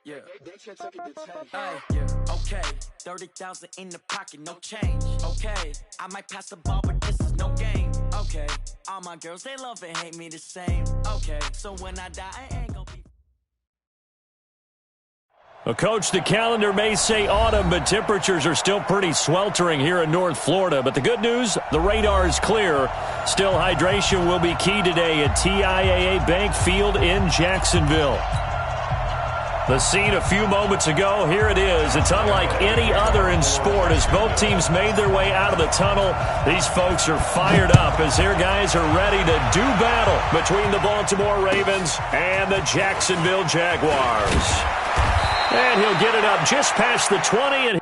Yeah. Hey, yeah. Okay. 30,000 in the pocket, no change. Okay. I might pass the ball, but this is no game. Okay. All my girls, they love and hate me the same. Okay. So when I die, I ain't gonna be. Well, Coach, the calendar may say autumn, but temperatures are still pretty sweltering here in North Florida. But the good news, the radar is clear. Still, hydration will be key today at TIAA Bank Field in Jacksonville. The scene a few moments ago, here it is. It's unlike any other in sport as both teams made their way out of the tunnel. These folks are fired up as their guys are ready to do battle between the Baltimore Ravens and the Jacksonville Jaguars. And he'll get it up just past the 20. And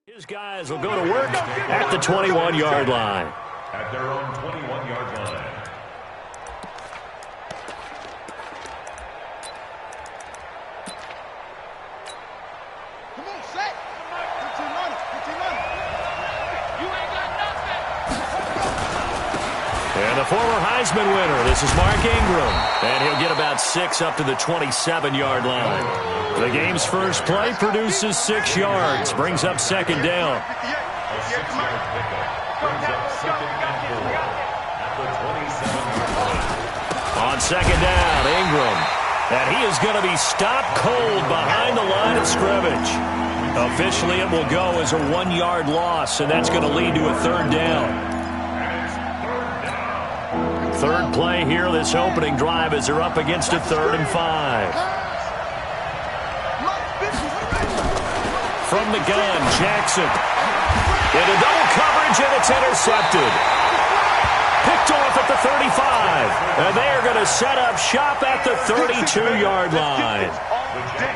his guys will go to work at the 21-yard line. At their own 21-yard line. Come on, set. 15 money. You ain't got nothing. And the former Heisman winner, this is Mark Ingram. And he'll get about 6 up to the 27-yard line. The game's first play produces 6 yards, brings up second down. On second down, Ingram. And he is going to be stopped cold behind the line of scrimmage. Officially, it will go as a 1-yard loss, and that's going to lead to a third down. Third play here, this opening drive, as they're up against a 3rd and 5. From the gun, Jackson. Into double coverage, and it's intercepted. Picked off at the 35. And they are going to set up shop at the 32-yard line.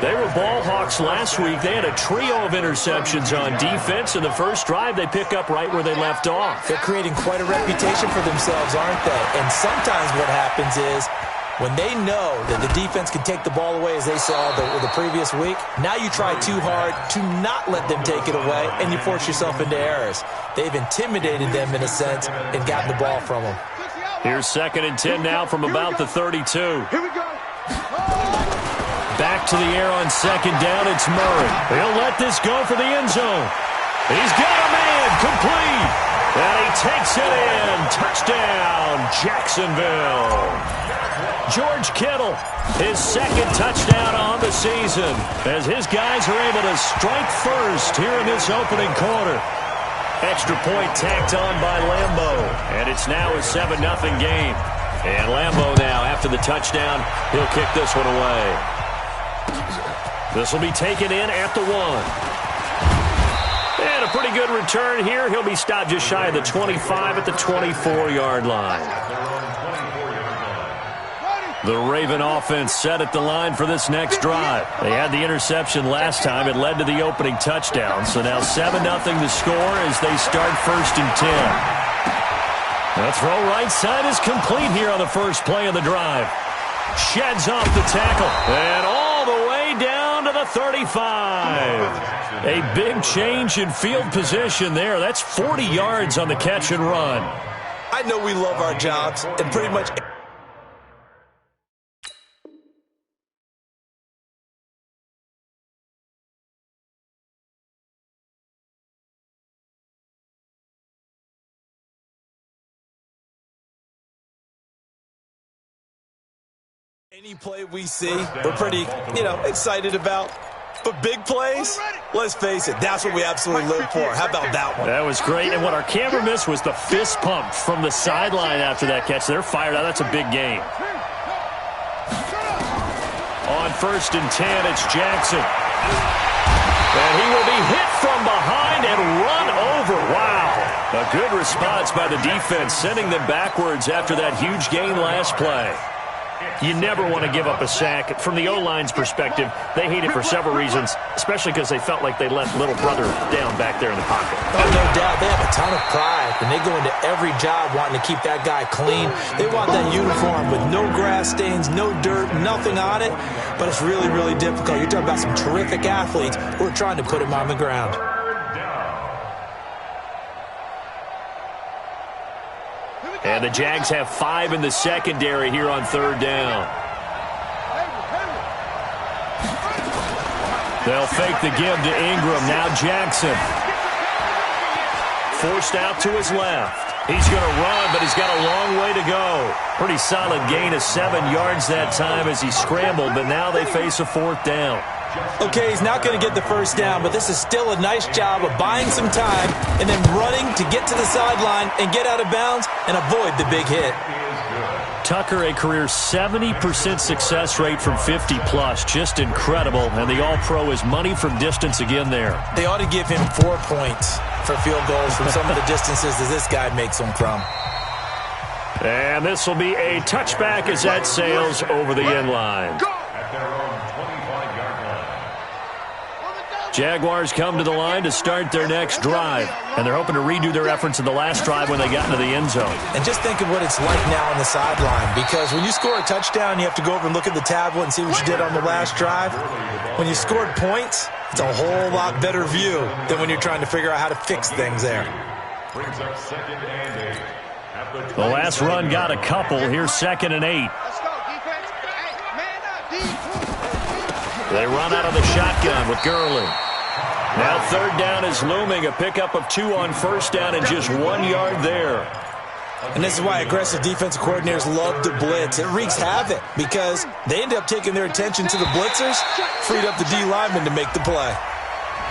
They were ball hawks last week. They had a trio of interceptions on defense. In the first drive, they pick up right where they left off. They're creating quite a reputation for themselves, aren't they? And sometimes what happens is when they know that the defense can take the ball away, as they saw the previous week, now you try too hard to not let them take it away, and you force yourself into errors. They've intimidated them, in a sense, and gotten the ball from them. Here's 2nd and 10 now from about the 32. Here we go. Back to the air on second down, it's Murray. He'll let this go for the end zone. He's got a man, complete. And he takes it in. Touchdown, Jacksonville. George Kittle, his 2nd touchdown on the season, as his guys are able to strike first here in this opening quarter. Extra point tacked on by Lambeau, and it's now a 7-0 game. And Lambeau now, after the touchdown, he'll kick this one away. This will be taken in at the 1. And a pretty good return here. He'll be stopped just shy of the 25 at the 24-yard line. The Raven offense set at the line for this next drive. They had the interception last time. It led to the opening touchdown. So now 7-0 the score as they start 1st and 10. The throw right side is complete here on the first play of the drive. Sheds off the tackle. And all the way down to the 35. A big change in field position there. That's 40 yards on the catch and run. I know we love our jobs, and pretty much any play we see, we're pretty, excited about. But big plays, let's face it, that's what we absolutely live for. How about that one? That was great. And what our camera missed was the fist pump from the sideline after that catch. They're fired out. That's a big game. On 1st and 10, it's Jackson. And he will be hit from behind and run over. Wow. A good response by the defense, sending them backwards after that huge gain last play. You never want to give up a sack. From the O-line's perspective, they hate it for several reasons, especially because they felt like they let little brother down back there in the pocket. Oh, no doubt. They have a ton of pride. and they go into every job wanting to keep that guy clean. They want that uniform with no grass stains, no dirt, nothing on it, but it's really, really difficult. You're talking about some terrific athletes who are trying to put him on the ground. And the Jags have 5 in the secondary here on third down. They'll fake the give to Ingram. Now Jackson. Forced out to his left. He's going to run, but he's got a long way to go. Pretty solid gain of 7 yards that time as he scrambled, but now they face a 4th down. Okay, he's not going to get the first down, but this is still a nice job of buying some time and then running to get to the sideline and get out of bounds and avoid the big hit. Tucker, a career 70% success rate from 50-plus. Just incredible. And the All-Pro is money from distance again there. They ought to give him 4 points for field goals from some of the distances that this guy makes them from. And this will be a touchback as that sails over the end line. Jaguars come to the line to start their next drive, and they're hoping to redo their efforts in the last drive when they got into the end zone. And just think of what it's like now on the sideline, because when you score a touchdown, you have to go over and look at the tablet and see what you did on the last drive. When you scored points, it's a whole lot better view than when you're trying to figure out how to fix things there. The last run got a couple. Here's 2nd and 8. They run out of the shotgun with Gurley. Now 3rd down is looming. A pickup of 2 on 1st down and just 1 yard there. And this is why aggressive defensive coordinators love to blitz. It wreaks havoc because they end up taking their attention to the blitzers, freed up the D lineman to make the play.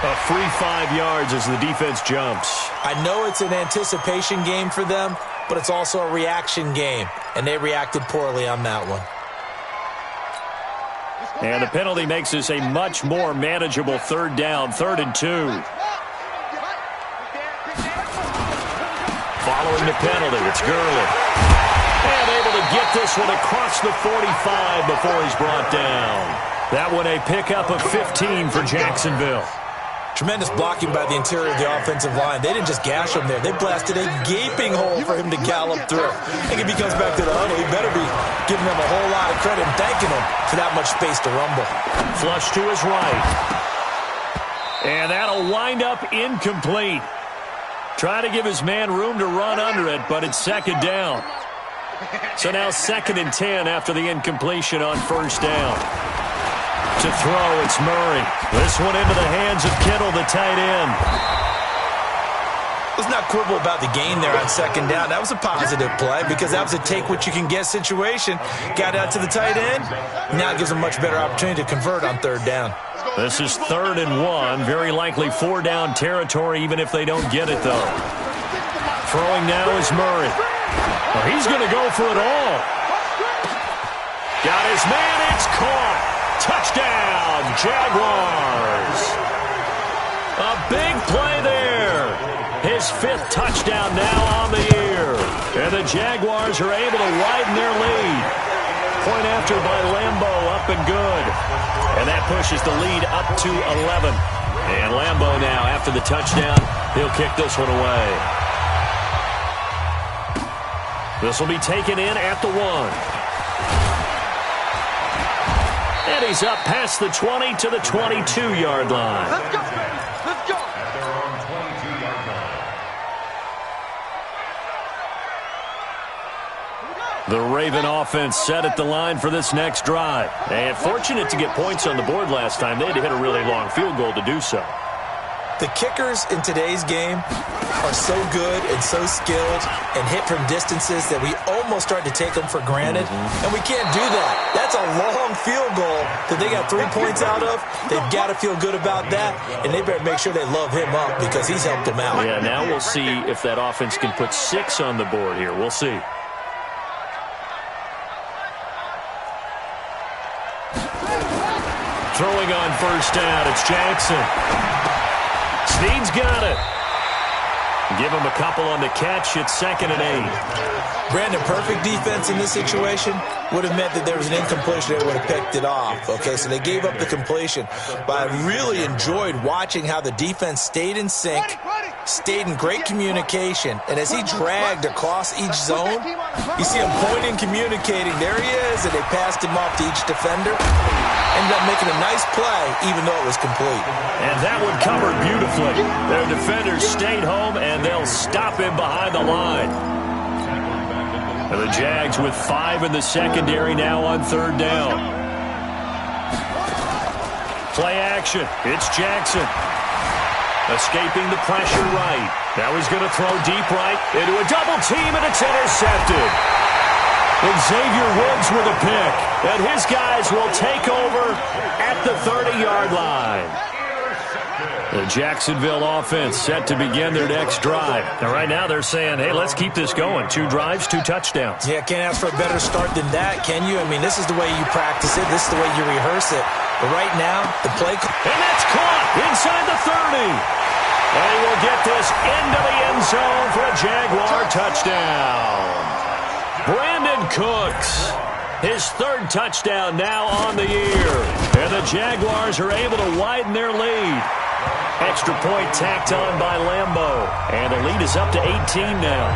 A free 5 yards as the defense jumps. I know it's an anticipation game for them, but it's also a reaction game, and they reacted poorly on that one. And the penalty makes this a much more manageable 3rd down, 3rd and 2. Following the penalty, it's Gurley. And able to get this one across the 45 before he's brought down. That one a pickup of 15 for Jacksonville. Tremendous blocking by the interior of the offensive line. They didn't just gash him there. They blasted a gaping hole for him to gallop through. I think if he comes back to the huddle, he better be giving them a whole lot of credit and thanking him for that much space to rumble. Flush to his right. And that'll wind up incomplete. Try to give his man room to run under it, but it's 2nd down. So now 2nd and 10 after the incompletion on 1st down. To throw, it's Murray. This one into the hands of Kittle, the tight end. Let's not quibble about the gain there on 2nd down. That was a positive play because that was a take-what-you-can-get situation. Got out to the tight end. Now it gives them a much better opportunity to convert on 3rd down. This is 3rd and 1. Very likely 4-down territory, even if they don't get it, though. Throwing now is Murray. Well, he's going to go for it all. Got his man. It's caught. Touchdown, Jaguars. A big play there. His 5th touchdown now on the year. And the Jaguars are able to widen their lead. Point after by Lambo, up and good. And that pushes the lead up to 11. And Lambo now, after the touchdown, he'll kick this one away. This will be taken in at the 1. And he's up past the 20 to the 22-yard line. Let's go. Let's go. At their own 22-yard line. The Raven offense set at the line for this next drive. And fortunate to get points on the board last time. They had to hit a really long field goal to do so. The kickers in today's game are so good and so skilled and hit from distances that we almost start to take them for granted, and we can't do that. That's a long field goal that they got 3 points out of. They've got to feel good about that, and they better make sure they love him up because he's helped them out. Yeah, now we'll see if that offense can put 6 on the board here. We'll see. Throwing on 1st down, it's Jackson. Snead's got it. Give him a couple on the catch. It's 2nd and 8. Brandon, perfect defense in this situation would have meant that there was an incompletion. They would have picked it off. Okay, so they gave up the completion. But I really enjoyed watching how the defense stayed in sync, stayed in great communication. And as he dragged across each zone, you see him pointing, communicating. There he is, and they passed him off to each defender. Ended up making a nice play, even though it was complete. And that one covered beautifully. Their defenders stayed home, and they'll stop him behind the line. And the Jags with 5 in the secondary now on 3rd down. Play action. It's Jackson. Escaping the pressure right. Now he's going to throw deep right into a double team, and it's intercepted. Xavier Woods with a pick. And his guys will take over at the 30-yard line. The Jacksonville offense set to begin their next drive. And right now they're saying, hey, let's keep this going. 2 drives, 2 touchdowns. Yeah, can't ask for a better start than that, can you? I mean, this is the way you practice it. This is the way you rehearse it. But right now, the play... And that's caught inside the 30. And he will get this into the end zone for a Jaguar touchdown. Brandon Cooks, his 3rd touchdown now on the year. And the Jaguars are able to widen their lead. Extra point tacked on by Lambeau. And the lead is up to 18 now.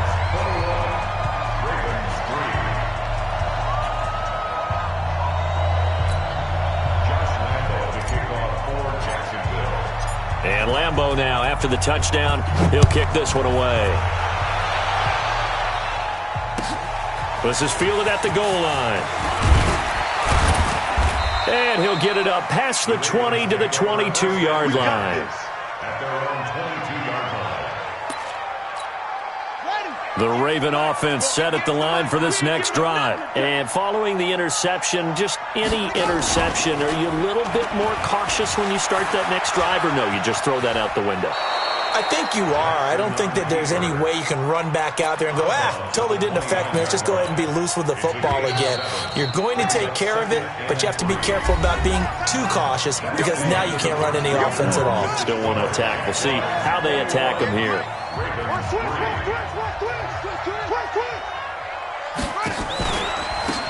And Lambeau now, after the touchdown, he'll kick this one away. This is fielded at the goal line. And he'll get it up past the 20 to the 22-yard line. At their own 22-yard line. The Raven offense set at the line for this next drive. And following the interception, just any interception, are you a little bit more cautious when you start that next drive, or no, you just throw that out the window? I think you are. I don't think that there's any way you can run back out there and go, totally didn't affect me. Let's just go ahead and be loose with the football again. You're going to take care of it, but you have to be careful about being too cautious because now you can't run any offense at all. Still want to attack. We'll see how they attack him here.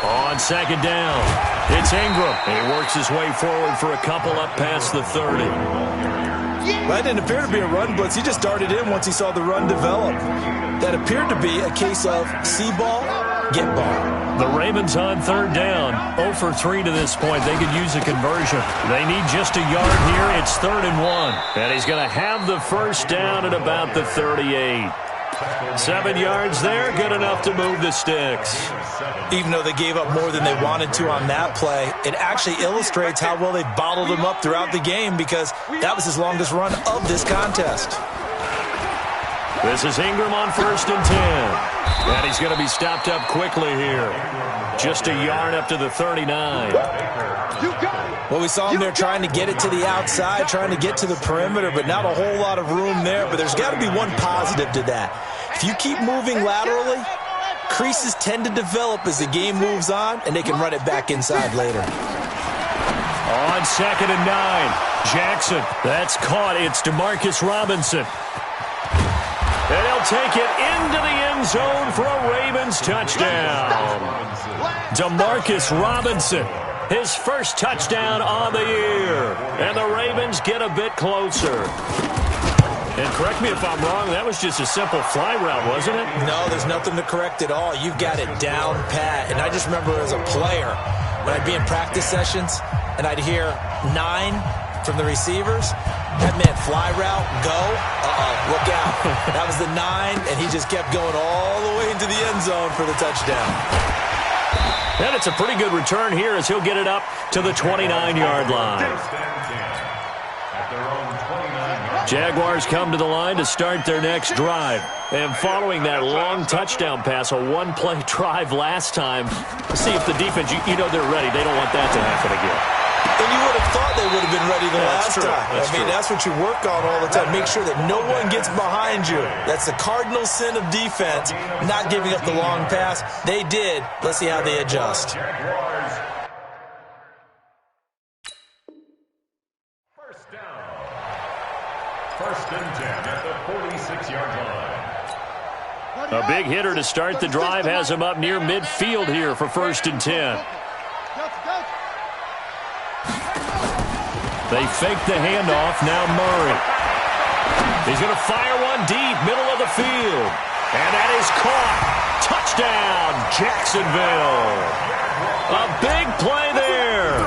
On 2nd down, it's Ingram. And he works his way forward for a couple up past the 30. That didn't appear to be a run blitz. He just darted in once he saw the run develop. That appeared to be a case of see ball, get ball. The Ravens on 3rd down, 0 for 3 to this point. They could use a conversion. They need just a yard here. It's 3rd and 1. And he's going to have the first down at about the 38. 7 yards there, good enough to move the sticks. Even though they gave up more than they wanted to on that play, it actually illustrates how well they bottled him up throughout the game because that was his longest run of this contest. This is Ingram on 1st and 10. And he's going to be stopped up quickly here. Just a yard up to the 39. Well, we saw him there trying to get it to the outside, trying to get to the perimeter, but not a whole lot of room there. But there's got to be one positive to that. If you keep moving laterally, creases tend to develop as the game moves on, and they can run it back inside later. On 2nd and 9, Jackson. That's caught. It's Demarcus Robinson. And he'll take it into the end zone for a Ravens touchdown. Demarcus Robinson, his first touchdown on the year. And the Ravens get a bit closer. And correct me if I'm wrong, that was just a simple fly route, wasn't it? No, there's nothing to correct at all. You've got it down pat. And I just remember as a player, when I'd be in practice sessions, and I'd hear 9 from the receivers, that meant fly route, go, look out. That was the 9, and he just kept going all the way into the end zone for the touchdown. And it's a pretty good return here as he'll get it up to the 29-yard line. Jaguars come to the line to start their next drive. And following that long touchdown pass, a one-play drive last time, see if the defense, you know they're ready. They don't want that to happen again. And you would have thought they would have been ready the last time. I mean, that's what you work on all the time. Make sure that no one gets behind you. That's the cardinal sin of defense, not giving up the long pass. They did. Let's see how they adjust. First down. 1st and 10 at the 46-yard line. A big hitter to start the drive has him up near midfield here for 1st and 10. They fake the handoff. Now Murray. He's going to fire one deep, middle of the field. And that is caught. Touchdown, Jacksonville. A big play there.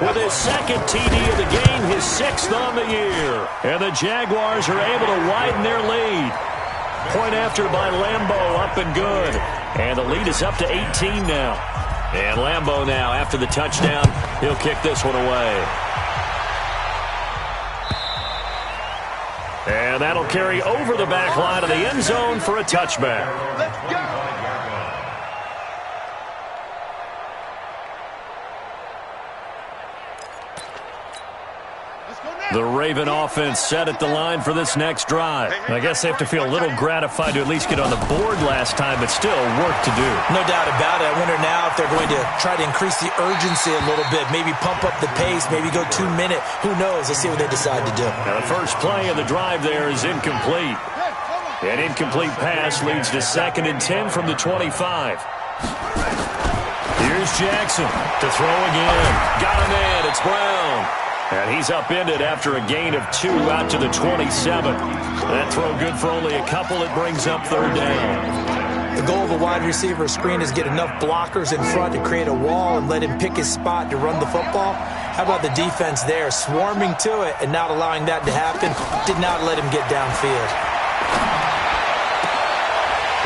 With his second TD of the game, his 6th on the year. And the Jaguars are able to widen their lead. Point after by Lambeau, up and good. And the lead is up to 18 now. And Lambeau now, after the touchdown, he'll kick this one away. And that'll carry over the back line of the end zone for a touchback. Let's go. The Raven offense set at the line for this next drive. I guess they have to feel a little gratified to at least get on the board last time, but still work to do. No doubt about it. I wonder now if they're going to try to increase the urgency a little bit, maybe pump up the pace, maybe go 2 minute. Who knows? Let's see what they decide to do. Now the first play of the drive there is incomplete. An incomplete pass leads to 2nd and 10 from the 25. Here's Jackson to throw again. Got him in. It's Brown. And he's upended after a gain of 2 out to the 27. That throw good for only a couple. It brings up 3rd down. The goal of a wide receiver screen is get enough blockers in front to create a wall and let him pick his spot to run the football. How about the defense there, swarming to it and not allowing that to happen? Did not let him get downfield.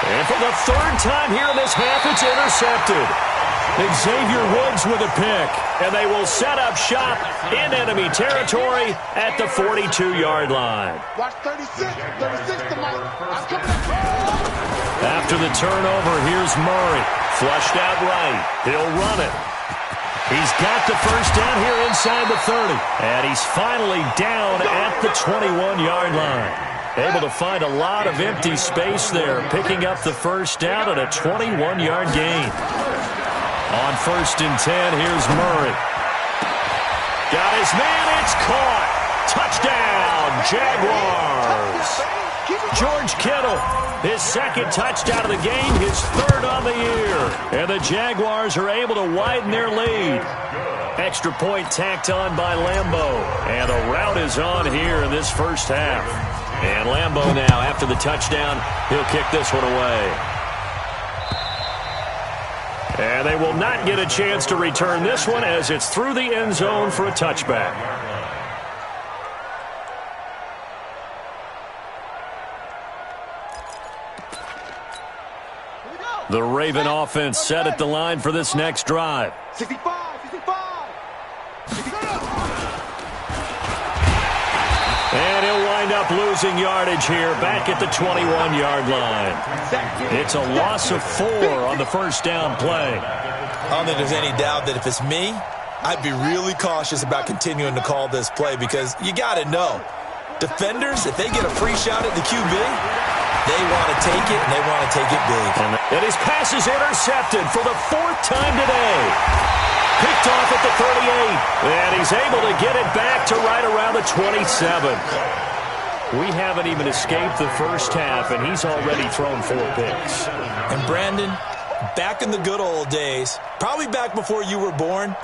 And for the 3rd time here in this half, it's intercepted. Xavier Woods with a pick, and they will set up shop in enemy territory at the 42-yard line. Watch 36 tonight. After the turnover, here's Murray. Flushed out right. He'll run it. He's got the first down here inside the 30. And he's finally down at the 21-yard line. Able to find a lot of empty space there, picking up the first down at a 21-yard gain. On 1st and 10, here's Murray. Got his man, it's caught. Touchdown, Jaguars. George Kittle, his 2nd touchdown of the game, his 3rd on the year. And the Jaguars are able to widen their lead. Extra point tacked on by Lambeau. And the route is on here in this first half. And Lambeau now, after the touchdown, he'll kick this one away. And they will not get a chance to return this one as it's through the end zone for a touchback. The Raven offense set at the line for this next drive. 65. And he'll wind up losing yardage here back at the 21-yard line. It's a loss of 4 on the first down play. I don't think there's any doubt that if it's me, I'd be really cautious about continuing to call this play because you got to know, defenders, if they get a free shot at the QB, they want to take it, and they want to take it big. And his pass is intercepted for the 4th time today. Picked off at the 38, and he's able to get it back to right around the 27. We haven't even escaped the first half, and he's already thrown 4 picks. And Brandon, back in the good old days, probably back before you were born,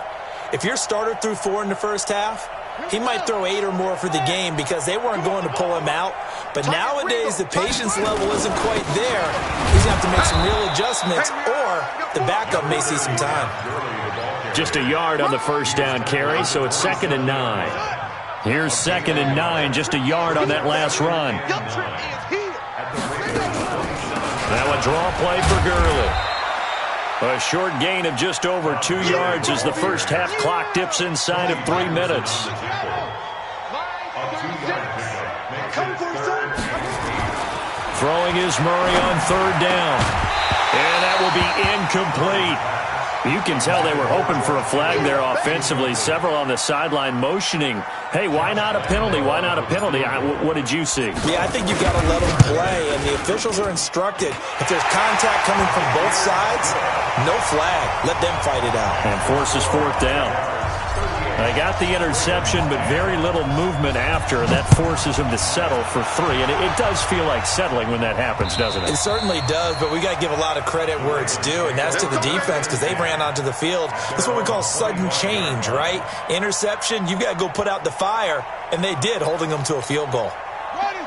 if your starter threw 4 in the first half, he might throw 8 or more for the game because they weren't going to pull him out. But nowadays, the patience level isn't quite there. He's going to have to make some real adjustments, or the backup may see some time. Just a yard on the first down carry, so it's 2nd and 9. Here's 2nd and 9, just a yard on that last run. Now a draw play for Gurley. A short gain of just over 2 yards as the first half clock dips inside of 3 minutes. Throwing is Murray on 3rd down. And that will be incomplete. You can tell they were hoping for a flag there offensively. Several on the sideline motioning, hey, why not a penalty? Why not a penalty? What did you see? Yeah, I think you've got to let them play, and the officials are instructed. If there's contact coming from both sides, no flag. Let them fight it out. And forces 4th down. They got the interception, but very little movement after. That forces him to settle for 3. And it does feel like settling when that happens, doesn't it? It certainly does, but we got to give a lot of credit where it's due, and that's to the defense because they ran onto the field. That's what we call sudden change, right? Interception, you got to go put out the fire, and they did, holding them to a field goal.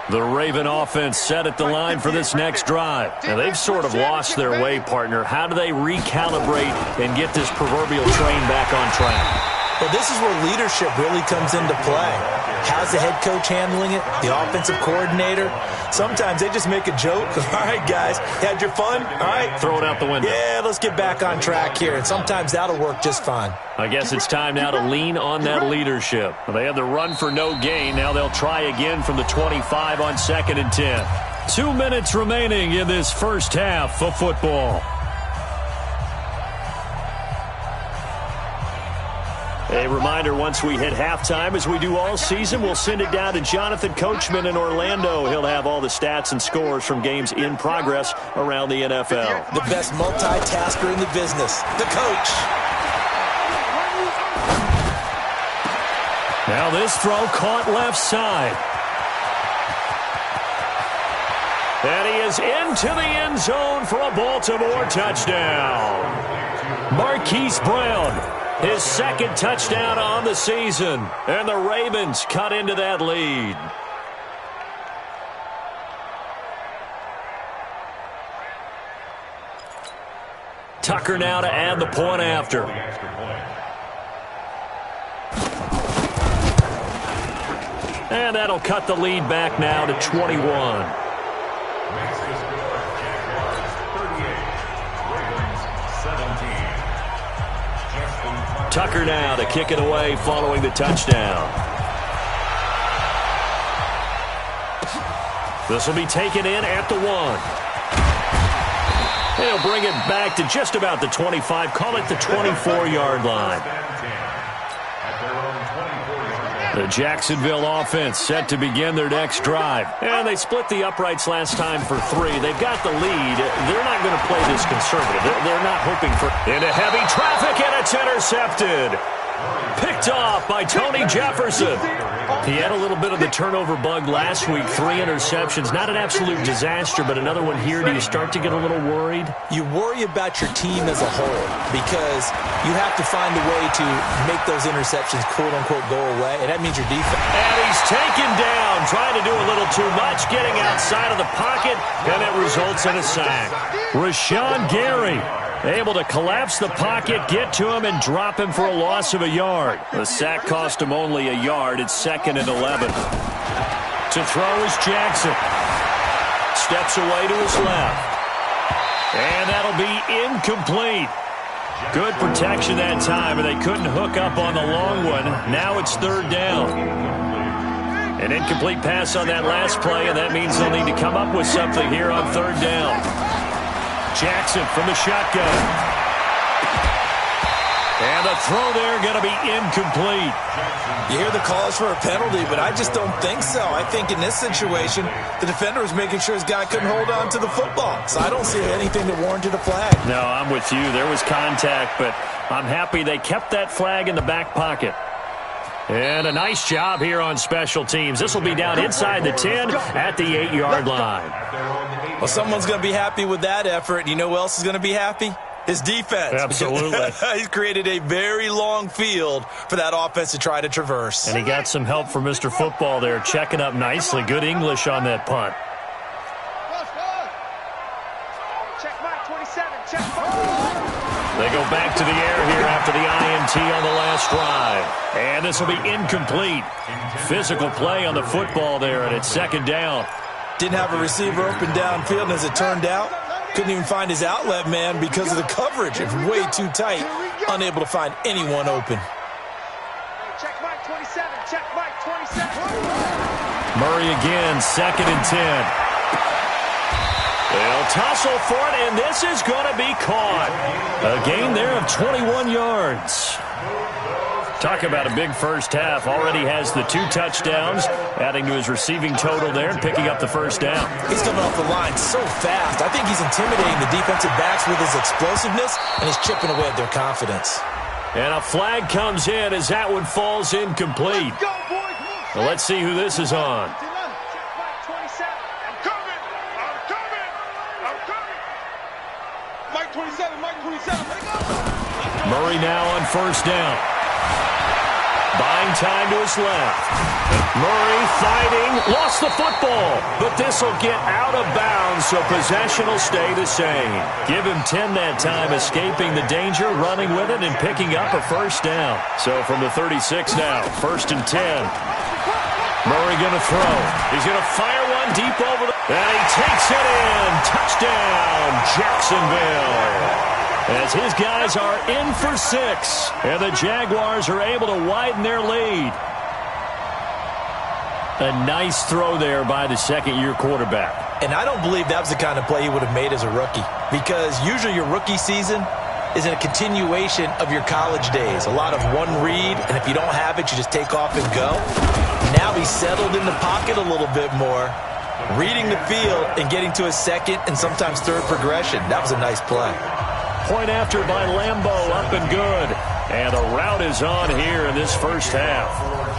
The Raven offense set at the line for this next drive. Now, they've sort of lost their way, partner. How do they recalibrate and get this proverbial train back on track? Well, this is where leadership really comes into play. How's the head coach handling it? The offensive coordinator? Sometimes they just make a joke. All right, guys, had your fun? All right. Throw it out the window. Yeah, let's get back on track here. And sometimes that'll work just fine. I guess it's time now to lean on that leadership. They had the run for no gain. Now they'll try again from the 25 on 2nd and 10. 2 minutes remaining in this first half of football. A reminder, once we hit halftime, as we do all season, we'll send it down to Jonathan Coachman in Orlando. He'll have all the stats and scores from games in progress around the NFL. The best multitasker in the business, the coach. Now this throw caught left side. And he is into the end zone for a Baltimore touchdown. Marquise Brown. His second touchdown on the season, and the Ravens cut into that lead. Tucker now to add the point after. And that'll cut the lead back now to 21. Tucker now to kick it away following the touchdown. This will be taken in at the 1. He'll bring it back to just about the 25. Call it the 24-yard line. The Jacksonville offense set to begin their next drive. And they split the uprights last time for 3. They've got the lead. They're not going to play this conservative. They're not hoping for into heavy traffic, and it's intercepted. Picked off by Tony Jefferson. He had a little bit of the turnover bug last week. 3 interceptions. Not an absolute disaster, but another one here. Do you start to get a little worried? You worry about your team as a whole because you have to find a way to make those interceptions, quote-unquote, go away, and that means your defense. And he's taken down, trying to do a little too much, getting outside of the pocket, and it results in a sack. Rashawn Gary able to collapse the pocket, get to him, and drop him for a loss of a yard. The sack cost him only a yard. It's 2nd and 11. To throw is Jackson. Steps away to his left. And that'll be incomplete. Good protection that time, and they couldn't hook up on the long one. Now it's 3rd down. An incomplete pass on that last play, and that means they'll need to come up with something here on 3rd down. Jackson from the shotgun. And the throw there going to be incomplete. You hear the calls for a penalty, but I just don't think so. I think in this situation, the defender was making sure his guy couldn't hold on to the football. So I don't see anything that warranted a flag. No, I'm with you. There was contact, but I'm happy they kept that flag in the back pocket. And a nice job here on special teams. This will be down inside the 10 at the 8-yard line. Well, someone's going to be happy with that effort. You know who else is going to be happy? His defense. Absolutely. He's created a very long field for that offense to try to traverse. And he got some help from Mr. Football there, checking up nicely. Good English on that punt. Check Mike 27. Check Mike. They go back to the air here after the INT on the last drive. And this will be incomplete. Physical play on the football there, and it's 2nd down. Didn't have a receiver open downfield, and as it turned out, couldn't even find his outlet man because of the coverage. It's way too tight. Unable to find anyone open. Check Mike 27. Check Mike 27. Murray again, 2nd and 10. They'll tussle for it, and this is going to be caught. A gain there of 21 yards. Talk about a big first half. Already has the 2 touchdowns, adding to his receiving total there and picking up the first down. He's coming off the line so fast. I think he's intimidating the defensive backs with his explosiveness, and he's chipping away at their confidence. And a flag comes in as that one falls incomplete. Well, let's see who this is on. Murray now on first down. Buying time to his left. Murray fighting, lost the football, but this will get out of bounds, so possession will stay the same. Give him 10 that time, escaping the danger, running with it, and picking up a first down. So from the 36 now, 1st and 10. Murray going to throw. He's going to fire one deep over the... And he takes it in. Touchdown, Jacksonville. As his guys are in for 6. And the Jaguars are able to widen their lead. A nice throw there by the second-year quarterback. And I don't believe that was the kind of play he would have made as a rookie. Because usually your rookie season is a continuation of your college days. A lot of one read, and if you don't have it, you just take off and go. Now he's settled in the pocket a little bit more, reading the field and getting to his second and sometimes third progression. That was a nice play. Point after by Lambo, up and good. And the route is on here in this first half.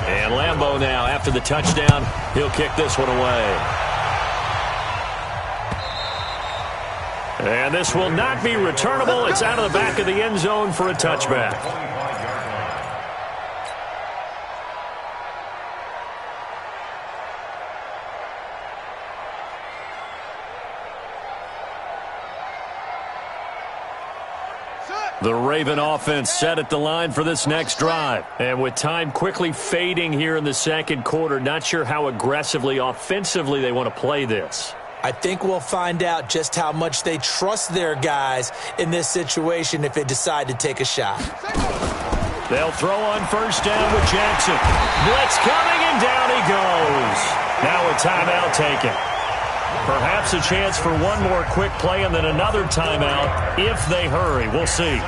And Lambo now, after the touchdown, he'll kick this one away. And this will not be returnable. It's out of the back of the end zone for a touchback. The Raven offense set at the line for this next drive. And with time quickly fading here in the second quarter, not sure how aggressively, offensively they want to play this. I think we'll find out just how much they trust their guys in this situation if they decide to take a shot. They'll throw on first down with Jackson. Blitz coming, and down he goes. Now a timeout taken. Perhaps a chance for one more quick play and then another timeout if they hurry. We'll see.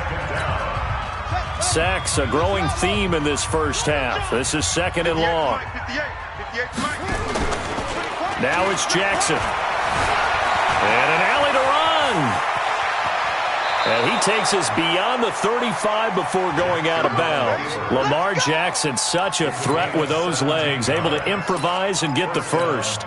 Sacks, a growing theme in this first half. This is 2nd and long. Now it's Jackson. And an alley to run. And he takes us beyond the 35 before going out of bounds. Lamar Jackson, such a threat with those legs, able to improvise and get the first.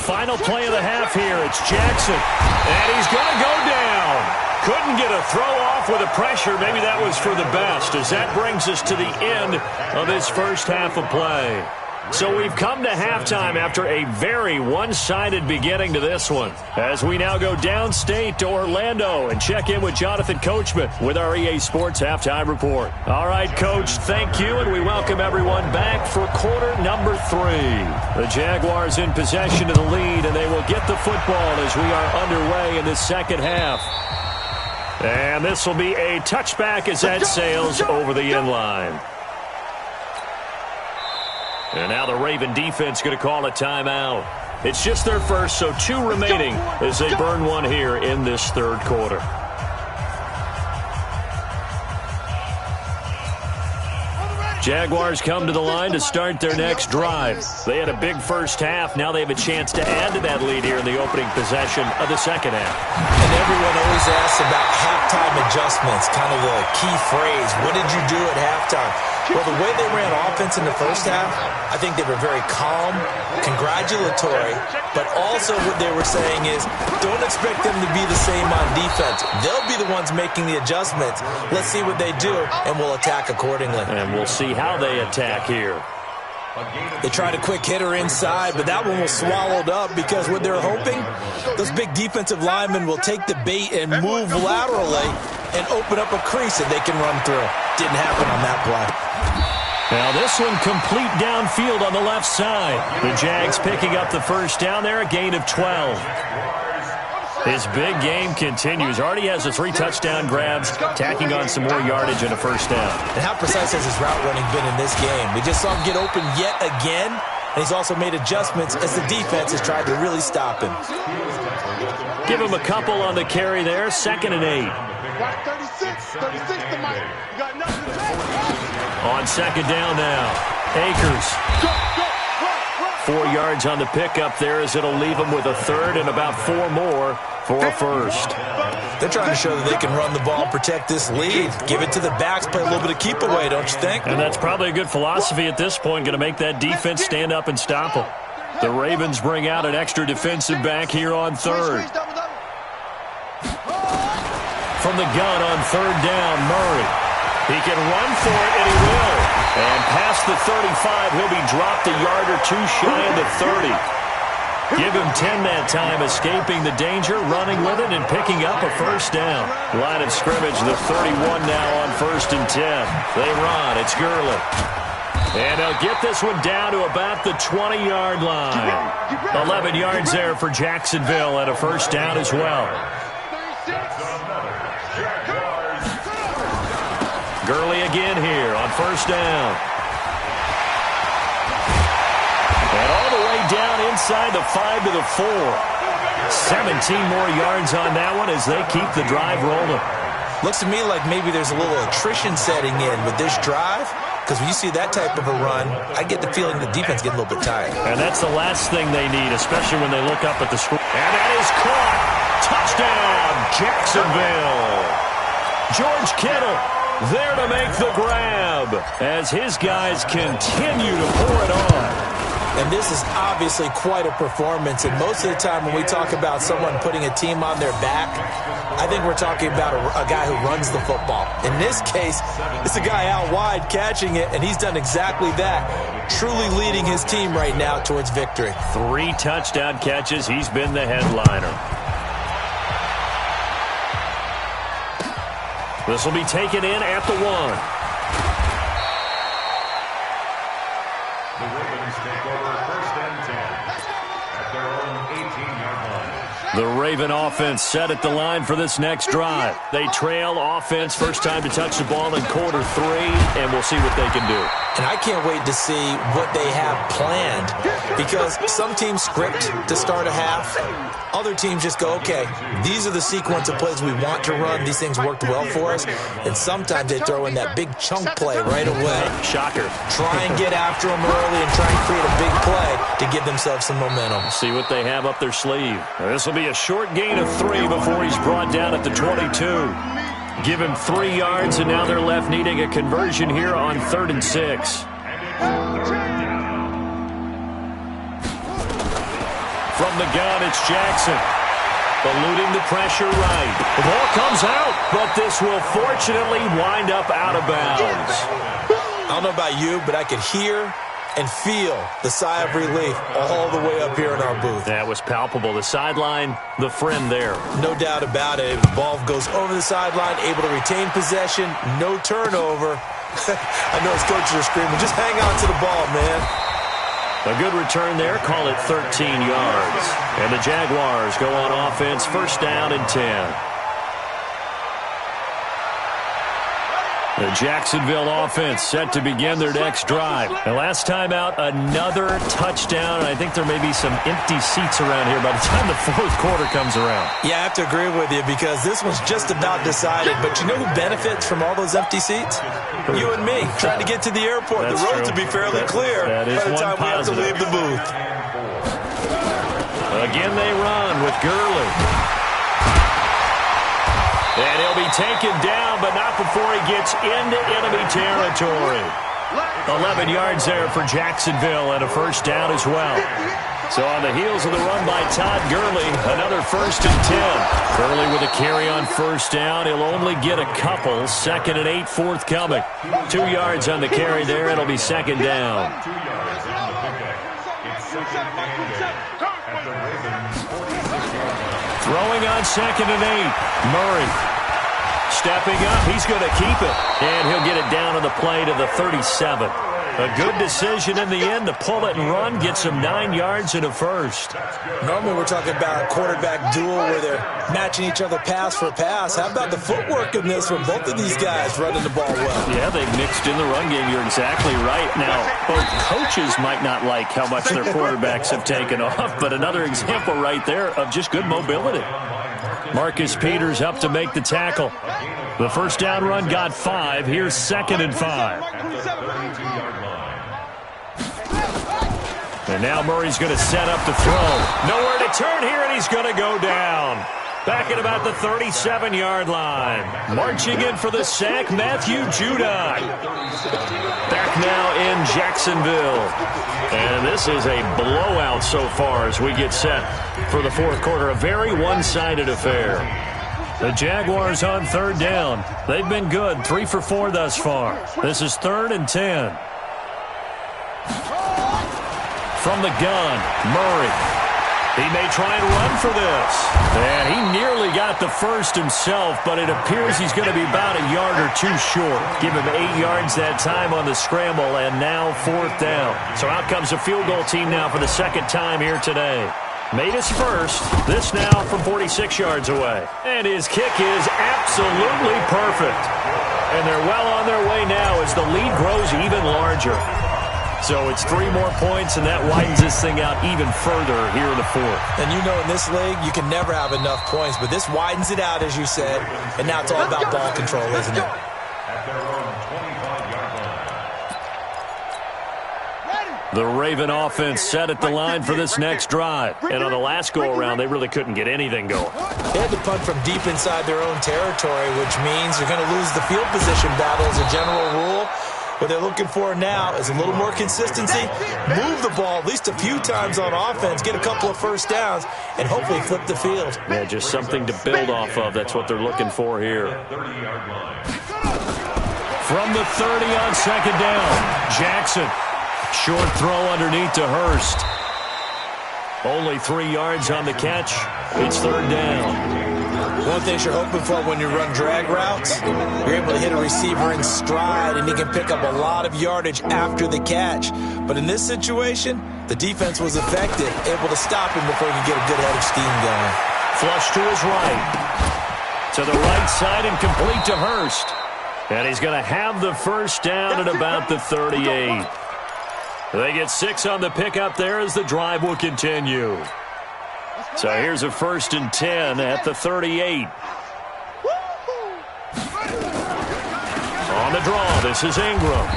Final play of the half here. It's Jackson. And he's going to go down. Couldn't get a throw off with the pressure. Maybe that was for the best, as that brings us to the end of this first half of play. So we've come to halftime after a very one-sided beginning to this one, as we now go downstate to Orlando and check in with Jonathan Coachman with our EA Sports Halftime Report. All right, Coach, thank you, and we welcome everyone back for quarter number 3. The Jaguars in possession of the lead, and they will get the football as we are underway in this second half. And this will be a touchback as that sails over the end line. And now the Raven defense going to call a timeout. It's just their first, so 2 remaining as they burn one here in this third quarter. Jaguars come to the line to start their next drive. They had a big first half. Now they have a chance to add to that lead here in the opening possession of the second half. And everyone always asks about halftime adjustments, kind of the key phrase. What did you do at halftime? Well, the way they ran offense in the first half, I think they were very calm, congratulatory, but also what they were saying is don't expect them to be the same on defense. They'll be the ones making the adjustments. Let's see what they do, and we'll attack accordingly. And we'll see how they attack here. They tried a quick hitter inside, but that one was swallowed up because what they're hoping, those big defensive linemen will take the bait and move laterally and open up a crease that they can run through. Didn't happen on that play. Now this one complete downfield on the left side. The Jags picking up the first down there, a gain of 12. His big game continues. Already has the 3 touchdown grabs, tacking on some more yardage and a first down. And how precise has his route running been in this game? We just saw him get open yet again, and he's also made adjustments as the defense has tried to really stop him. Give him a couple on the carry there, 2nd and 8. 36 to Mike. You got nothing to take. On second down now, Akers. 4 yards on the pickup there as it'll leave him with a third and about 4 more for a first. They're trying to show that they can run the ball, protect this lead. Give it to the backs, play a little bit of keep away, don't you think? And that's probably a good philosophy at this point, going to make that defense stand up and stop them. The Ravens bring out an extra defensive back here on third. from the gun on third down, Murray. He can run for it, and he will. And past the 35, he'll be dropped a yard or two shy of the 30. Give him 10 that time, escaping the danger, running with it, and picking up a first down. Line of scrimmage, the 31 now on 1st and 10. They run. It's Gurley. And they'll get this one down to about the 20-yard line. 11 yards there for Jacksonville, and a first down as well. Gurley again here on first down. And all the way down inside the 5 to the 4. 17 more yards on that one as they keep the drive rolling. Looks to me like maybe there's a little attrition setting in with this drive, because when you see that type of a run, I get the feeling the defense getting a little bit tired. And that's the last thing they need, especially when they look up at the score. And that is caught. Touchdown, Jacksonville. George Kittle there to make the grab as his guys continue to pour it on. And this is obviously quite a performance. And most of the time when we talk about someone putting a team on their back, I think we're talking about a guy who runs the football. In this case, it's a guy out wide catching it, and he's done exactly that, truly leading his team right now towards victory. 3 touchdown catches. He's been the headliner. This will be taken in at the 1. The Raven offense set at the line for this next drive. They trail offense, first time to touch the ball in quarter 3, and we'll see what they can do. And I can't wait to see what they have planned, because some teams script to start a half. Other teams just go, okay, these are the sequence of plays we want to run. These things worked well for us. And sometimes they throw in that big chunk play right away. Shocker. Try and get after them early and try and create a big play to give themselves some momentum. See what they have up their sleeve. This will be a short gain of 3 before he's brought down at the 22. Give him 3 yards, and now they're left needing a conversion here on 3rd and 6. From the gun, it's Jackson. Eluding the pressure right. The ball comes out, but this will fortunately wind up out of bounds. I don't know about you, but I could hear and feel the sigh of relief all the way up here in our booth. That was palpable. The sideline, the friend there. No doubt about it. The ball goes over the sideline, able to retain possession, no turnover. I know his coaches are screaming, just hang on to the ball, man. A good return there, call it 13 yards. And the Jaguars go on offense, first down and 10. The Jacksonville offense set to begin their next drive. And last time out, another touchdown. And I think there may be some empty seats around here by the time the 4th quarter comes around. Yeah, I have to agree with you, because this one's just about decided. But you know who benefits from all those empty seats? You and me, trying to get to the airport. That's the roads true. will be fairly clear by the time we have to leave the booth. Again, they run with Gurley. And he'll be taken down, but not before he gets into enemy territory. 11 yards there for Jacksonville, and a first down as well. So on the heels of the run by Todd Gurley, another 1st and 10. Gurley with a carry on first down. He'll only get a couple. 2nd and 8 forthcoming. 2 yards on the carry there. It'll be 2nd down. Throwing on 2nd and 8. Murray stepping up. He's going to keep it. And he'll get it down on the play to the 37. A good decision in the end to pull it and run. Get some 9 yards and a first. Normally we're talking about a quarterback duel where they're matching each other pass for pass. How about the footwork in this one? Both of these guys running the ball well. Yeah, they've mixed in the run game. You're exactly right. Now, both coaches might not like how much their quarterbacks have taken off, but another example right there of just good mobility. Marcus Peters up to make the tackle. The first down run got 5. Here's 2nd and 5. And now Murray's going to set up to throw. Nowhere to turn here, and he's going to go down. Back at about the 37-yard line. Marching in for the sack, Matthew Judon. Back now in Jacksonville. And this is a blowout so far as we get set for the 4th quarter. A very one-sided affair. The Jaguars on 3rd down. They've been good, 3 for 4 thus far. This is 3rd and 10. From the gun, Murray. He may try and run for this. And he nearly got the first himself, but it appears he's going to be about a yard or two short. Give him 8 yards that time on the scramble, and now 4th down. So out comes a field goal team now for the second time here today. Made his first. This now from 46 yards away. And his kick is absolutely perfect. And they're well on their way now as the lead grows even larger. So it's 3 more points, and that widens this thing out even further here in the 4th. And you know in this league, you can never have enough points, but this widens it out, as you said, and now it's all about ball control, isn't it? At their own 25-yard line. The Raven offense set at the line for this next drive. And on the last go-around, they really couldn't get anything going. They had to punt from deep inside their own territory, which means you're going to lose the field position battle as a general rule. What they're looking for now is a little more consistency, move the ball at least a few times on offense, get a couple of first downs, and hopefully flip the field. Yeah, just something to build off of. That's what they're looking for here. From the 30 on 2nd down, Jackson. Short throw underneath to Hurst. Only 3 yards on the catch. It's 3rd down. One thing you're hoping for when you run drag routes, you're able to hit a receiver in stride, and he can pick up a lot of yardage after the catch. But in this situation, the defense was effective, able to stop him before he could get a good head of steam going. Flush to his right. To the right side and complete to Hurst. And he's going to have the first down at about the 38. They get 6 on the pickup there as the drive will continue. So here's a 1st and 10 at the 38. On the draw, this is Ingram.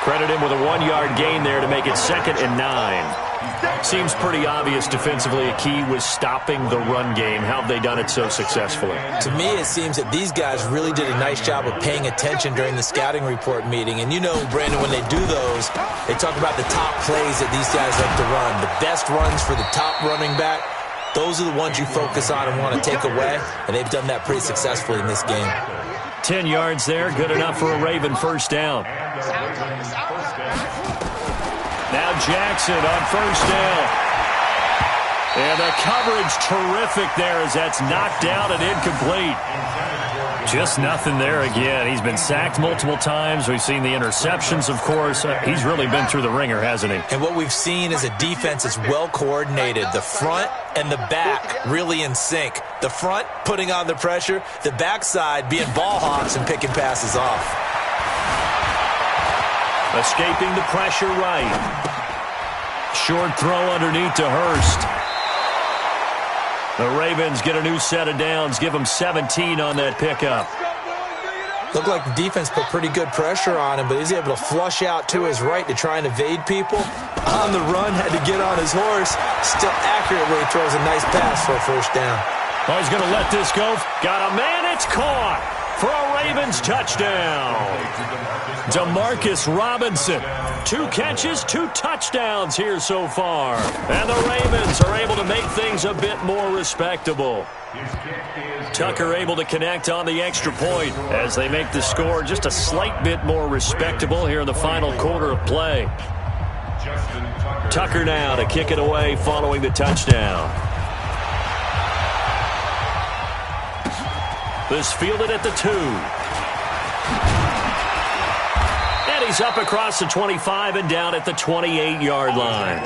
Credit him with a 1-yard gain there to make it 2nd and 9. Seems pretty obvious defensively a key was stopping the run game. How have they done it so successfully? To me, it seems that these guys really did a nice job of paying attention during the scouting report meeting. And you know, Brandon, when they do those, they talk about the top plays that these guys like to run. The best runs for the top running back, those are the ones you focus on and want to take away. And they've done that pretty successfully in this game. 10 yards there, good enough for a Raven first down. Now Jackson on 1st down. And the coverage terrific there as that's knocked down and incomplete. Just nothing there again. He's been sacked multiple times. We've seen the interceptions, of course. He's really been through the ringer, hasn't he? And what we've seen is a defense that's well coordinated. The front and the back really in sync. The front putting on the pressure, the backside being ball hawks and picking passes off. Escaping the pressure right. Short throw underneath to Hurst. The Ravens get a new set of downs, give them 17 on that pickup. Looked like the defense put pretty good pressure on him, but he's able to flush out to his right to try and evade people. On the run, had to get on his horse. Still accurately throws a nice pass for a first down. Oh, he's going to let this go. Got a man, it's caught for a Ravens touchdown. Demarcus Robinson. 2 catches, 2 touchdowns here so far. And the Ravens are able to make things a bit more respectable. Tucker able to connect on the extra point as they make the score just a slight bit more respectable here in the final quarter of play. Tucker now to kick it away following the touchdown. This fielded at the 2. And he's up across the 25 and down at the 28-yard line.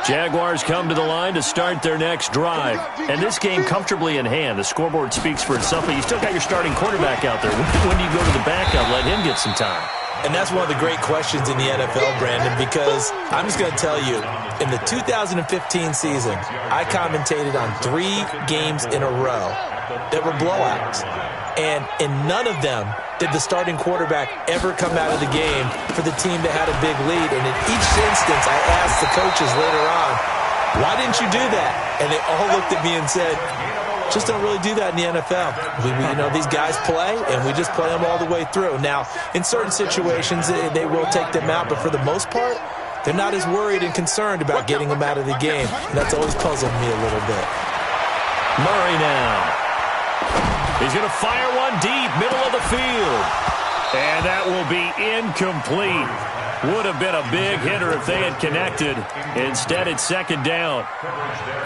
Jaguars come to the line to start their next drive. And this game comfortably in hand. The scoreboard speaks for itself, but you still got your starting quarterback out there. When do you go to the backup, let him get some time? And that's one of the great questions in the NFL, Brandon, because I'm just going to tell you, in the 2015 season, I commentated on 3 games in a row that were blowouts. And in none of them did the starting quarterback ever come out of the game for the team that had a big lead. And in each instance, I asked the coaches later on, why didn't you do that? And they all looked at me and said, just don't really do that in the NFL. These guys play, and we just play them all the way through. Now, in certain situations, they will take them out, but for the most part, they're not as worried and concerned about getting him out of the game. And that's always puzzled me a little bit. Murray now. He's going to fire one deep, middle of the field. And that will be incomplete. Would have been a big hitter if they had connected. Instead, it's second down.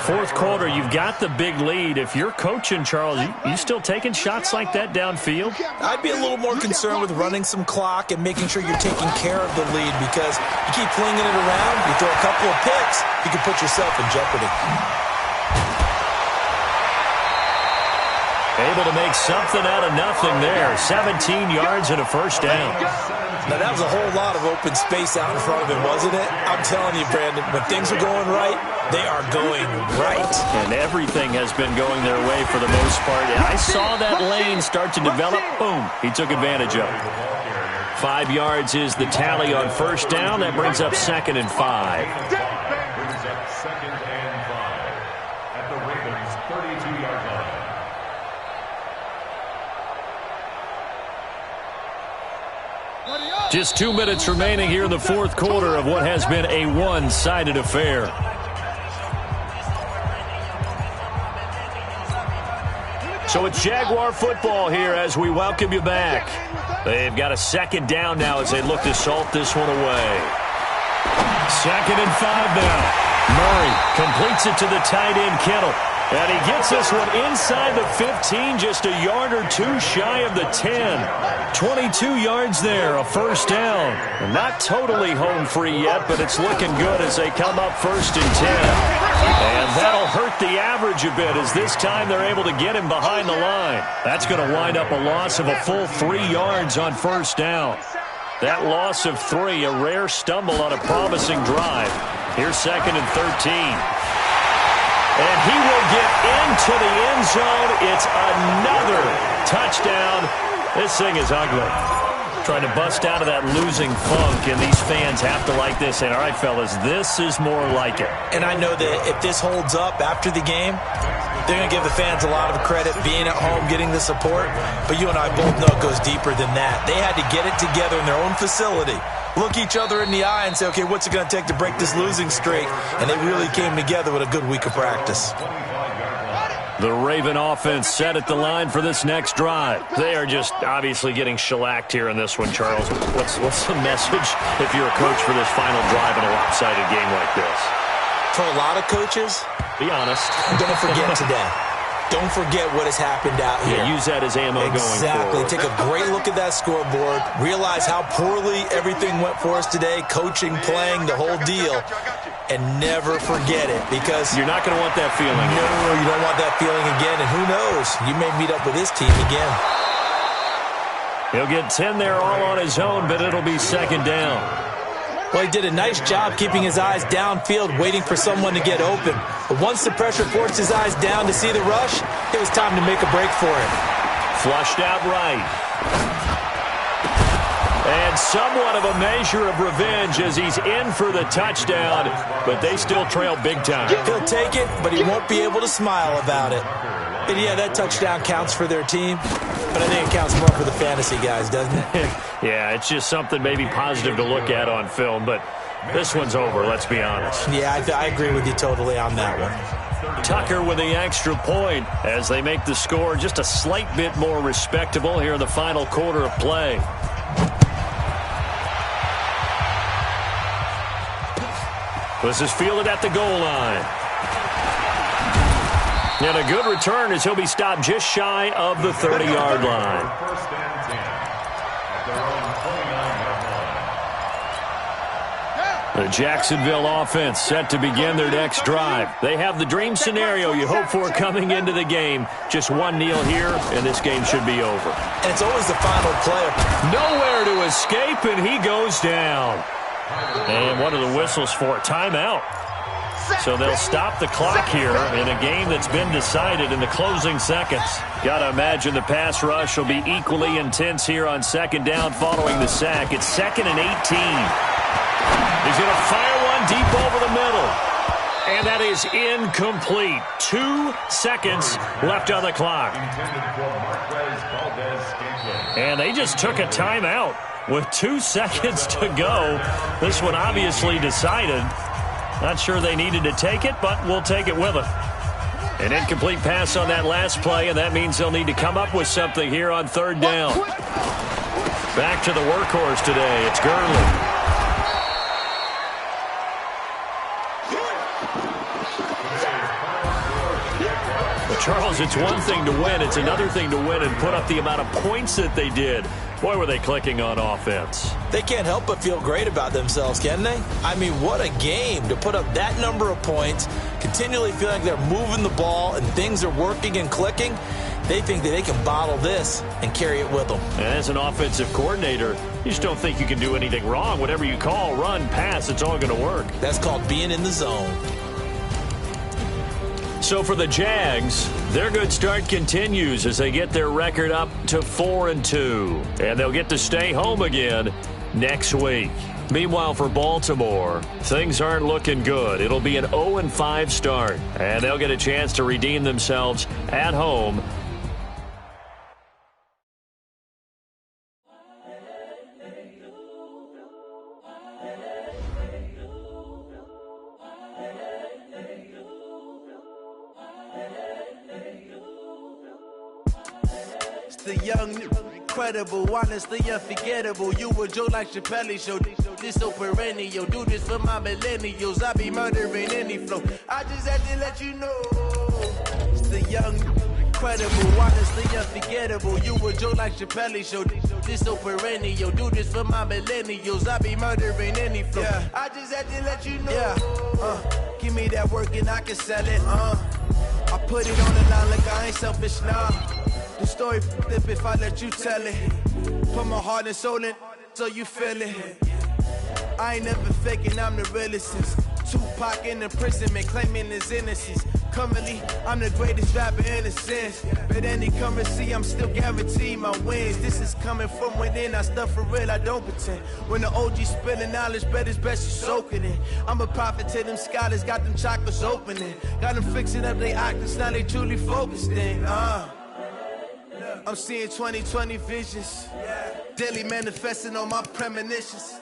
Fourth quarter, you've got the big lead. If you're coaching, Charles, you still taking shots like that downfield? I'd be a little more concerned with running some clock and making sure you're taking care of the lead, because you keep flinging it around, you throw a couple of picks, you can put yourself in jeopardy. Able to make something out of nothing there. 17 yards and a first down. Now, that was a whole lot of open space out in front of him, wasn't it? I'm telling you, Brandon, when things are going right, they are going right. And everything has been going their way for the most part. And I saw that lane start to develop. Boom. He took advantage of it. 5 yards is the tally on first down. That brings up 2nd and 5. Brings up 2nd and 5 at the Ravens' 32-yard line. Just 2 minutes remaining here in the fourth quarter of what has been a one-sided affair. So it's Jaguar football here as we welcome you back. They've got a second down now as they look to salt this one away. 2nd and 5 now. Murray completes it to the tight end, Kittle. And he gets this one inside the 15, just a yard or two shy of the 10. 22 yards there, a first down. And not totally home free yet, but it's looking good as they come up 1st and 10. And that'll hurt the average a bit as this time they're able to get him behind the line. That's going to wind up a loss of a full 3 yards on first down. That loss of 3, a rare stumble on a promising drive. Here's 2nd and 13. And he will get into the end zone. It's another touchdown. This thing is ugly. Trying to bust out of that losing funk, and these fans have to like this. And all right, fellas, this is more like it. And I know that if this holds up after the game, they're going to give the fans a lot of credit being at home, getting the support. But you and I both know it goes deeper than that. They had to get it together in their own facility, look each other in the eye and say, okay, what's it going to take to break this losing streak? And they really came together with a good week of practice. The Raven offense set at the line for this next drive. They are just obviously getting shellacked here in this one, Charles. What's the message if you're a coach for this final drive in a lopsided game like this? For a lot of coaches, be honest. Don't forget today. Don't forget what has happened out here. Yeah, use that as ammo going forward. Exactly. Take a great look at that scoreboard. Realize how poorly everything went for us today. Coaching, playing, the whole deal. And never forget it, because you're not going to want that feeling. No, you don't want that feeling again. And who knows? You may meet up with this team again. He'll get 10 there all on his own, but it'll be second down. Well, he did a nice job keeping his eyes downfield, waiting for someone to get open. But once the pressure forced his eyes down to see the rush, it was time to make a break for him. Flushed out right. And somewhat of a measure of revenge as he's in for the touchdown, but they still trail big time. He'll take it, but he won't be able to smile about it. And yeah, that touchdown counts for their team, but I think it counts more for the fantasy guys, doesn't it? Yeah, it's just something maybe positive to look at on film, but this one's over, let's be honest. Yeah, I agree with you totally on that one. Tucker with the extra point as they make the score just a slight bit more respectable here in the final quarter of play. This is fielded at the goal line. And a good return as he'll be stopped just shy of the 30-yard line. First and 10 at their own 29-yard line. The Jacksonville offense set to begin their next drive. They have the dream scenario you hope for coming into the game. Just one kneel here, and this game should be over. And it's always the final play. Nowhere to escape, and he goes down. And what are the whistles for? Timeout. So they'll stop the clock here in a game that's been decided in the closing seconds. Got to imagine the pass rush will be equally intense here on second down following the sack. It's 2nd and 18. He's going to fire one deep over the middle. And that is incomplete. 2 seconds left on the clock. And they just took a timeout. with 2 seconds to go. This one obviously decided. Not sure they needed to take it, but we'll take it with them. An incomplete pass on that last play, and that means they'll need to come up with something here on 3rd down. Back to the workhorse today. It's Gurley. Charles, it's one thing to win. It's another thing to win and put up the amount of points that they did. Boy, were they clicking on offense. They can't help but feel great about themselves, can they? I mean, what a game to put up that number of points, continually feel like they're moving the ball and things are working and clicking. They think that they can bottle this and carry it with them. And as an offensive coordinator, you just don't think you can do anything wrong. Whatever you call, run, pass, it's all going to work. That's called being in the zone. So for the Jags, their good start continues as they get their record up to 4-2. And they'll get to stay home again next week. Meanwhile, for Baltimore, things aren't looking good. It'll be an 0-5 start, and they'll get a chance to redeem themselves at home. The young, incredible, honestly unforgettable. You a Joe like Chappelle show. This so perennial. Do this for my millennials. I be murdering any flow. I just had to let you know. It's the young, incredible, honestly unforgettable. You a Joe like Chappelle show. This so perennial. Do this for my millennials. I be murdering any flow. Yeah. I just had to let you know. Yeah. Give me that work and I can sell it. I put it on the line like I ain't selfish now. The story flip if I let you tell it. Put my heart and soul in so you feel it. I ain't never faking, I'm the realest since Tupac in imprisonment, claiming his innocence. Currently, I'm the greatest rapper in a sense. But any currency, I'm still guaranteed my wins. This is coming from within, I stuff for real, I don't pretend. When the OG spilling knowledge, bet it's best you soak it in. I'm a prophet to them scholars, got them chakras opening. Got them fixing up they octaves, now they truly focused in. I'm seeing 2020 visions, daily manifesting on my premonitions.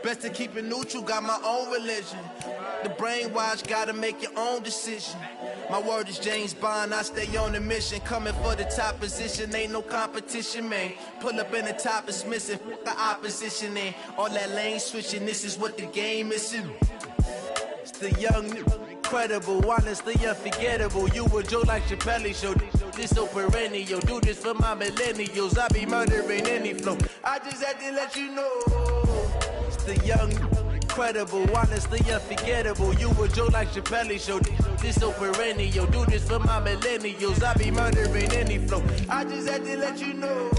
Best to keep it neutral, got my own religion. The brainwash, gotta make your own decision. My word is James Bond, I stay on the mission. Coming for the top position, ain't no competition, man. Pull up in the top, it's missing, the opposition in. All that lane switching, this is what the game is. It's the young, incredible, honestly unforgettable. You a Joe like Chappelle show. This so perennial. Do this for my millennials. I be murdering any flow. I just had to let you know. It's the young, incredible, honestly unforgettable. You a Joe like Chappelle show. This so perennial. Do this for my millennials. I be murdering any flow. I just had to let you know.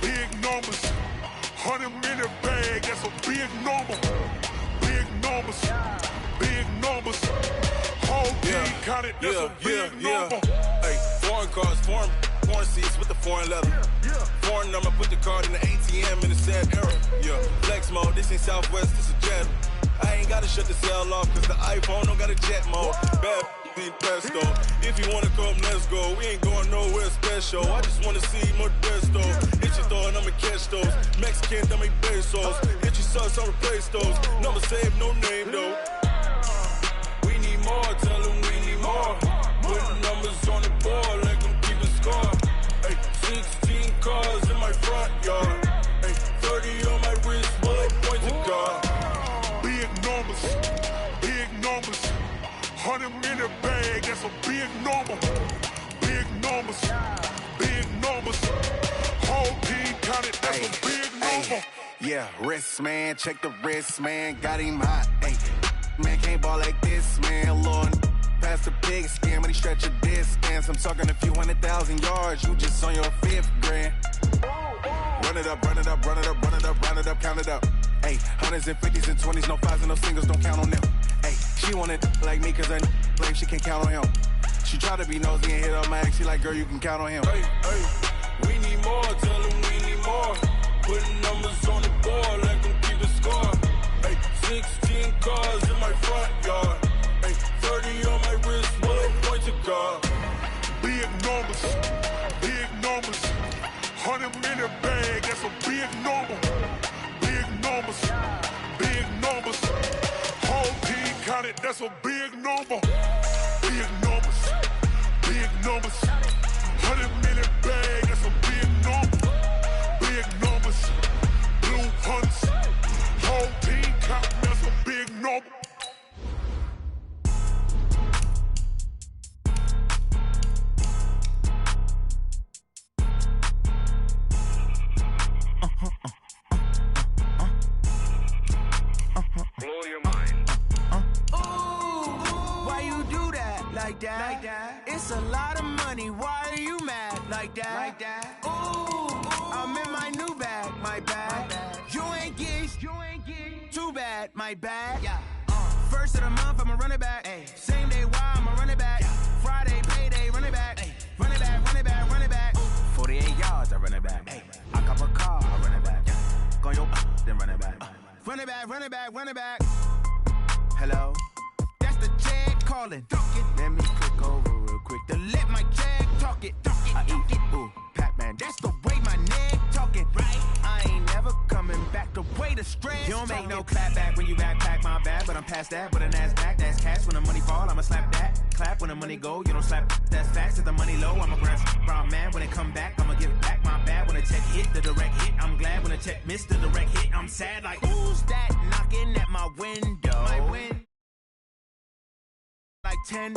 Big numbers, 100-minute bag, that's a big number. Big numbers, whole team counted, that's a big number. Hey, foreign cars, foreign seats with the foreign leather. Foreign number, put the card in the ATM in the sad era. Yeah, flex mode, this ain't Southwest, this a jet. I ain't gotta shut the cell off, cause the iPhone don't got a jet mode. Bad pesto. If you wanna come, let's go. We ain't going nowhere special. I just wanna see Modesto. Hit your throw and I'ma catch those. Mexican, dummy pesos. Hit your sons, I'll replace those. Number save, no name though. We need more, tell them we need more. Put numbers on the board, like I'm keeping score. Hey, 16 cars in my front yard. Hey, 30 on my wrist, bullet pointed car. Big numbers, 100-minute bag, that's a big number. Big numbers, whole team counted, that's a big number. Yeah, wrist man, check the wrist man, got him hot. Ay. Man, can't ball like this, man, Lord. Past the big scam when he stretch a distance. I'm talking a few 100,000 yards, you just on your 5th grand. Run it up, run it up, run it up, run it up, run it up, count it up. Hey, hundreds and 50s and 20s, no 5s and no singles, don't count on them. Hey, she wanted like me cause her blame she can count on him. She tried to be nosy and hit up my ex, she like, girl, you can count on him. Hey, hey, we need more, tell them we need more. Putting numbers on the board, let them keep the score. Hey, 16 cars in my front yard. Hey, 30 on my wrist, bullet point to God. Big numbers, big numbers. 100 minute bag, that's a big number. Big numbers, big numbers. Whole team counted, that's a big number. Big numbers, big numbers. 100 minute bag, that's a big number. Big numbers, blue hunts. Whole team counting, that's a big number. Blow your mind. Why you do that like that? It's a lot of money. Why are you mad like that? Ooh, I'm in my new bag, my bag. You ain't get too bad, my bag. First of the month, I'ma run it back. Same day, why I'ma run it back. Friday, payday, run it back. Run it back, run it back, run it back. 48 yards, I run it back. I cop a car, I run it back. Go your then run it back. Run it back, run it back, run it back. Hello? That's the jag calling. Let me click over real quick to let my jag talk it. I eat it, ooh, Pac-Man. That's the way my neck talking, right? I ain't never coming back the way the stress. You don't make no clap back when you backpack my bag, but I'm past that with an ass back. That's cash when the money fall, I'ma slap that. Clap when the money go, you don't slap. That's facts. If the money low, I'ma grab brown man. When it come back, I'ma give back my bad. When the check hit, the direct hit. I'm glad when the check missed the direct hit. I'm sad like, who's that knocking at my window? My win. Like 10